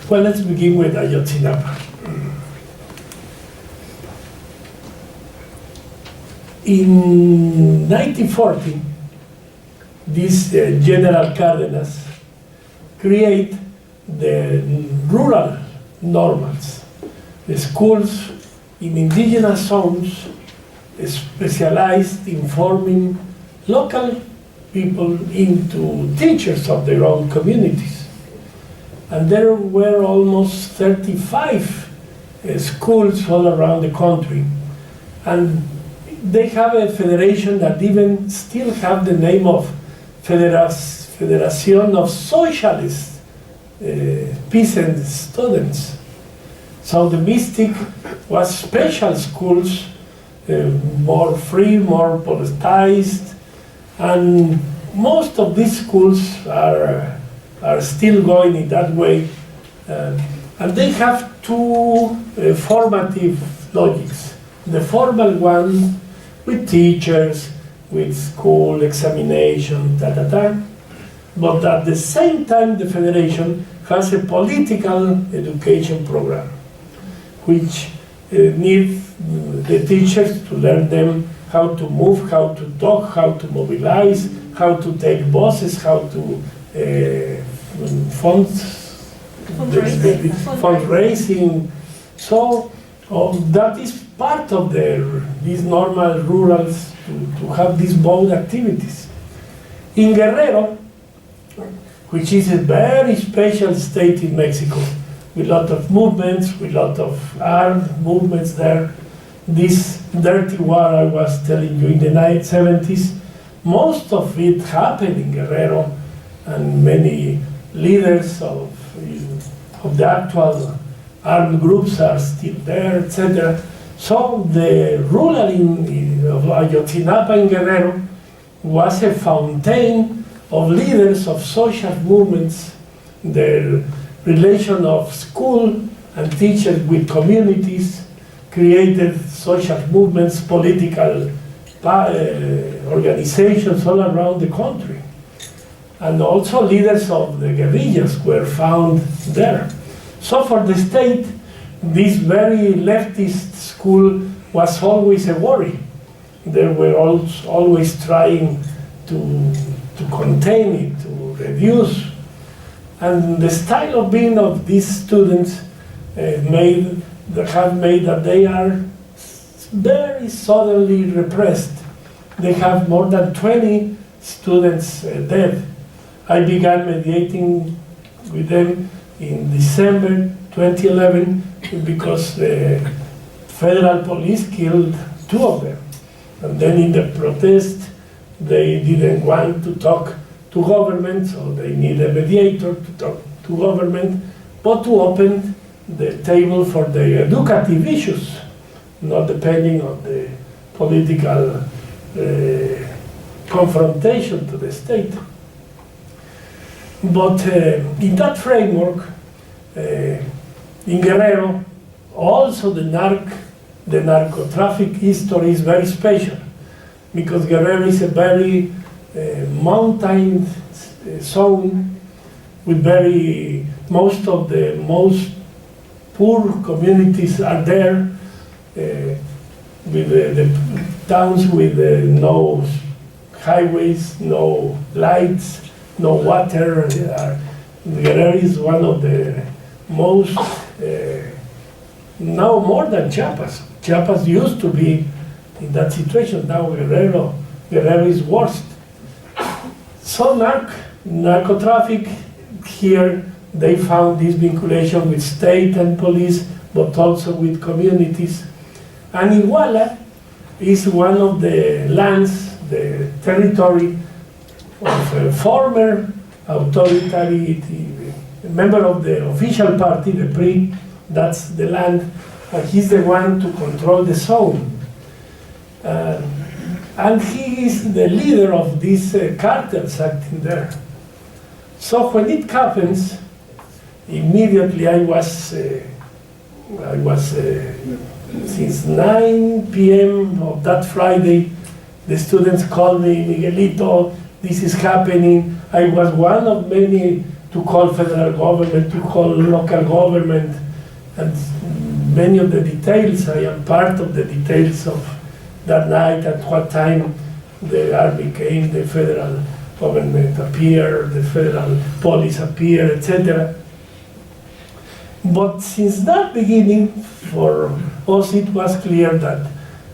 Well, let's begin with Ayotzinapa. In 1940, this General Cárdenas create the rural normals, the schools in indigenous zones specialized in forming local people into teachers of their own communities. And there were almost 35 schools all around the country. And they have a federation that even still have the name of Federación of Socialist Peasant Students. So the mystic was special schools, more free, more politicized, and most of these schools are still going in that way. And they have two formative logics. The formal one with teachers, with school examination, but at the same time the Federation has a political education program which needs the teachers to learn them how to move, how to talk, how to mobilize, how to take buses, how to fundraising. So that is part of these normal rurals to have these both activities. In Guerrero, which is a very special state in Mexico, with a lot of movements, with a lot of armed movements there, this dirty war I was telling you in the 1970s, most of it happened in Guerrero, and many leaders of the actual armed groups are still there, etc. So the ruling of Ayotzinapa in Guerrero was a fountain of leaders of social movements, the relation of school and teachers with communities, created social movements, political organizations all around the country. And also leaders of the guerrillas were found there. So for the state, this very leftist school was always a worry. They were always trying to contain it, to reduce. And the style of being of these students have made that they are very suddenly repressed. They have more than 20 students dead. I began mediating with them in December 2011 because the federal police killed 2 of them. And then in the protest, they didn't want to talk to government, so they need a mediator to talk to government, but to open the table for the educative issues, not depending on the political confrontation to the state. But in that framework, in Guerrero, also the narco-traffic history is very special, because Guerrero is a very mountain zone with most of the most poor communities are there, with the towns with no highways, no lights, no water. Guerrero is one of the most, now more than Chiapas. Chiapas used to be in that situation. Now Guerrero is worst. So narco-traffic here, they found this vinculation with state and police, but also with communities. And Iguala is one of the lands, the territory of a former authoritarian member of the official party, the PRI. That's the land, and he's the one to control the zone. And he is the leader of these cartels acting there. So when it happens, immediately I was since 9 p.m. of that Friday, the students called me, Miguelito, this is happening. I was one of many to call federal government, to call local government, and many of the details, I am part of the details of that night, at what time the army came, the federal government appeared, the federal police appeared, etc. But since that beginning, for us it was clear that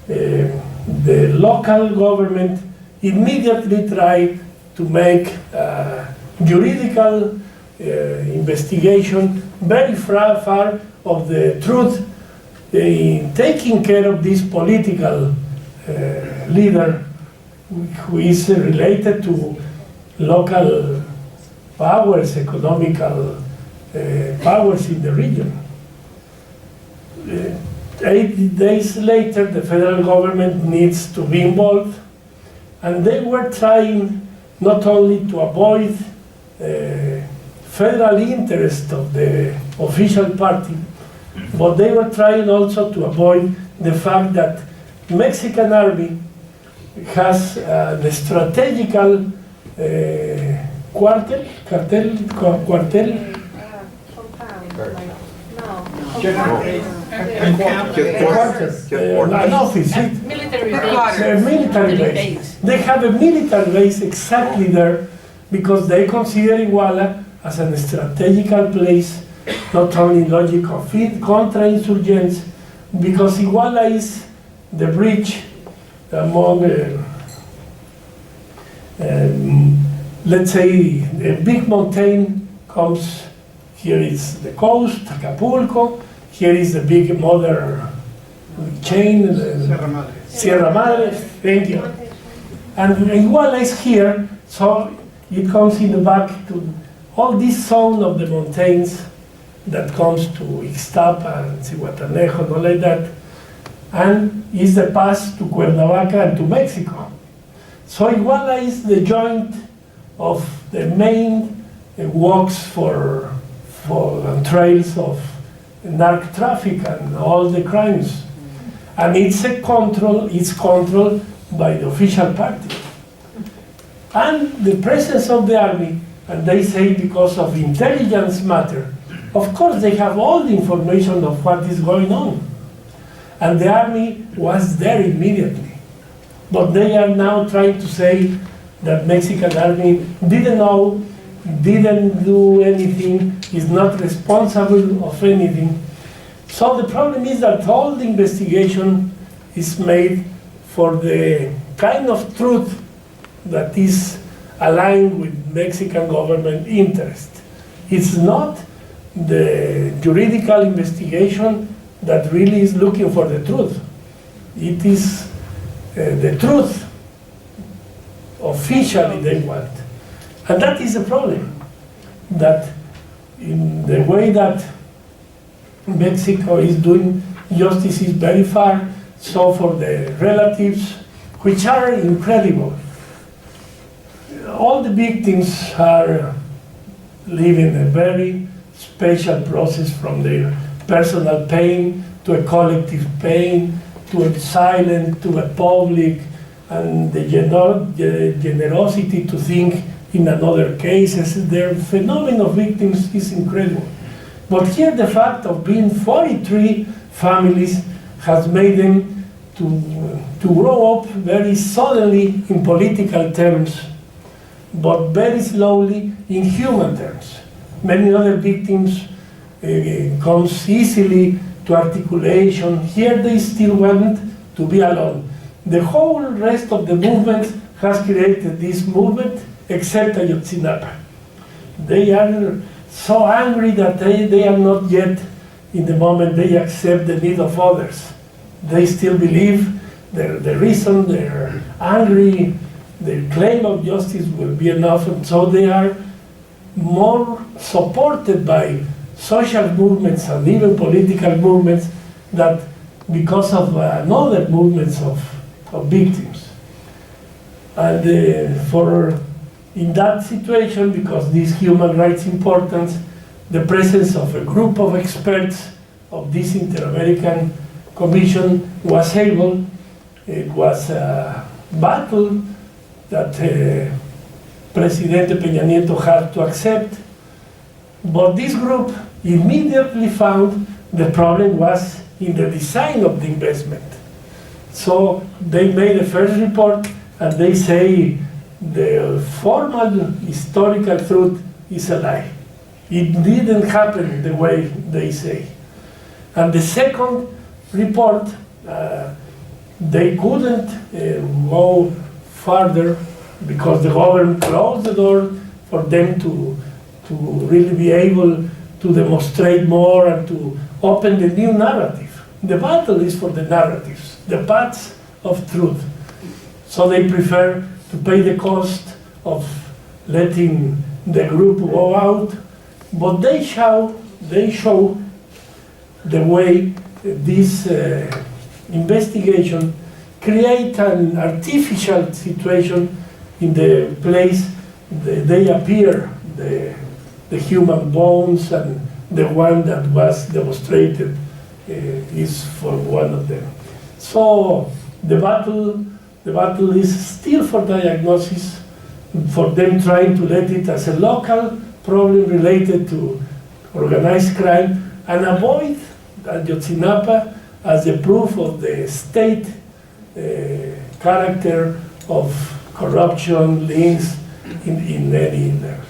the local government immediately tried to make juridical investigation very far of the truth, in taking care of this political leader who is related to local powers, economical powers in the region. 8 days later, the federal government needs to be involved, and they were trying not only to avoid federal interest of the official party, but they were trying also to avoid the fact that Mexican army has the strategical quartel. An office, military base. They have a military base exactly there because they consider Iguala as a strategical place, not only logic of contra-insurgents, because Iguala is the bridge among, let's say, a big mountain comes, here is the coast, Acapulco, here is the big mother chain, Sierra Madre, thank you. And Iguala is here, so it comes in the back to all this zone of the mountains that comes to Ixtapa and Zihuatanejo, all like that, and is the pass to Cuernavaca and to Mexico. So Iguala is the joint of the main walks for and trails of narc traffic and all the crimes. And it's controlled by the official party. And the presence of the army, and they say because of intelligence matter, of course they have all the information of what is going on. And the army was there immediately. But they are now trying to say that Mexican army didn't know, didn't do anything, is not responsible of anything. So the problem is that all the investigation is made for the kind of truth that is aligned with Mexican government interest. It's not the juridical investigation that really is looking for the truth. It is the truth officially they want. And that is the problem, that in the way that Mexico is doing justice is very far, so for the relatives, which are incredible. All the victims are living a very special process, from their personal pain to a collective pain, to a silent, to a public, and the generosity to think in another cases. Their phenomenon of victims is incredible. But here the fact of being 43 families has made them to grow up very suddenly in political terms, but very slowly in human terms. Many other victims comes easily to articulation. Here they still want to be alone. The whole rest of the movement has created this movement, except Ayotzinapa. They are so angry that they are not yet in the moment they accept the need of others. They still believe the reason they're angry, their claim of justice will be enough, and so they are more supported by social movements and even political movements that because of other movements of victims. And in that situation, because this human rights importance, the presence of a group of experts of this Inter-American Commission was able, it was a battle that Presidente Peña Nieto had to accept, But this group immediately found the problem was in the design of the investment. So they made a first report and they say the formal historical truth is a lie. It didn't happen the way they say. And the second report, they couldn't go further because the government closed the door for them to really be able to demonstrate more and to open the new narrative. The battle is for the narratives, the paths of truth. So they prefer to pay the cost of letting the group go out, but they show the way this investigation create an artificial situation in the place they appear, the human bones, and the one that was demonstrated is for one of them. So the battle is still for diagnosis, for them trying to let it as a local problem related to organized crime and avoid Ayotzinapa as a proof of the state character of corruption, links in any level.